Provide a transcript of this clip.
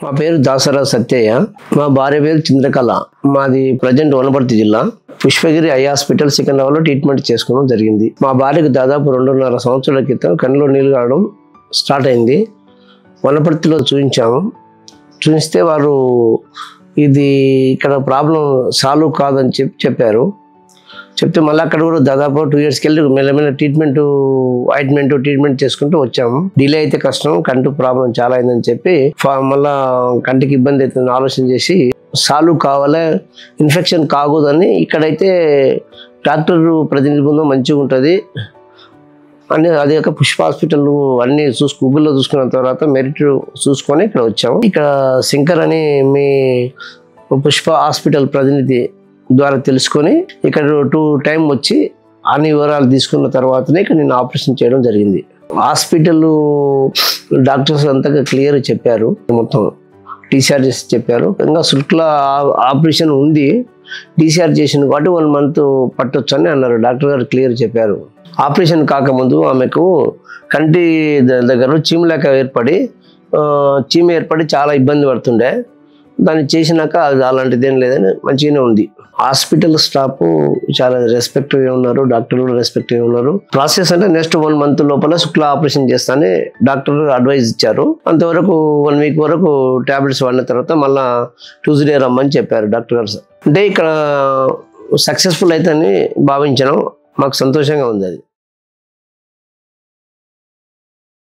మా పేరు దాసరా సత్యయ్య. మా భార్య పేరు చంద్రకళ. మాది ప్రజెంట్ వనపర్తి జిల్లా పుష్పగిరి ఐ హాస్పిటల్ సికింద్రాబాద్లో ట్రీట్మెంట్ చేసుకోవడం జరిగింది. మా భార్యకు దాదాపు 2.5 సంవత్సరాల క్రితం కళ్ళలో నీళ్ళు కావడం స్టార్ట్ అయింది. వనపర్తిలో చూపించాము. చూపిస్తే వారు ఇది ఇక్కడ ప్రాబ్లం సాల్వ్ కాదని చెప్పారు. చెప్తే మళ్ళీ అక్కడ కూడా దాదాపు 2 yearsకి వెళ్ళి మెల్లమెల్ల ట్రీట్మెంట్ చేసుకుంటూ వచ్చాము. డిలే అయితే కష్టం, కంటి ప్రాబ్లం చాలా అయిందని చెప్పి మళ్ళా కంటికి ఇబ్బంది అవుతుందని ఆలోచన చేసి సాల్వ్ కావాలా, ఇన్ఫెక్షన్ కాకూడదని ఇక్కడైతే డాక్టర్ ప్రతినిధి బృందం మంచిగా ఉంటుంది అని అదే పుష్ప హాస్పిటల్ అన్ని గూగుల్లో చూసుకున్న తర్వాత మెరిట్ చూసుకొని ఇక్కడ వచ్చాము. ఇక్కడ శంకర్ అని మీ పుష్ప హాస్పిటల్ ప్రతినిధి ద్వారా తెలుసుకొని ఇక్కడ 2 టైం వచ్చి అన్ని వివరాలు తీసుకున్న తర్వాతనే ఇక్కడ నేను ఆపరేషన్ చేయడం జరిగింది. హాస్పిటల్ డాక్టర్స్ అంతగా క్లియర్ చెప్పారు, మొత్తం డిశ్చార్జ్ చేసి చెప్పారు. ఇంకా శుక్ల ఆపరేషన్ ఉంది, డిశ్చార్జ్ చేసిన కాబట్టి 1 month పట్టొచ్చు అని అన్నారు. డాక్టర్ గారు క్లియర్ చెప్పారు. ఆపరేషన్ కాకముందు ఆమెకు కంటి దగ్గర చీమ ఏర్పడి చాలా ఇబ్బంది పడుతుండే. దాన్ని చేసినాక అది అలాంటిదేం లేదని మంచిగానే ఉంది. హాస్పిటల్ స్టాఫ్ చాలా రెస్పెక్ట్గా ఉన్నారు, డాక్టర్లు కూడా రెస్పెక్ట్గా ఉన్నారు. ప్రాసెస్ అంటే నెక్స్ట్ 1 month లోపల శుక్ల ఆపరేషన్ చేస్తానే డాక్టర్ అడ్వైజ్ ఇచ్చారు. అంతవరకు 1 week వరకు టాబ్లెట్స్ వాడిన తర్వాత మళ్ళీ ట్యూస్డే రమ్మని చెప్పారు డాక్టర్ గారు. అంటే ఇక్కడ సక్సెస్ఫుల్ అయితే అని భావించడం మాకు సంతోషంగా ఉంది. అది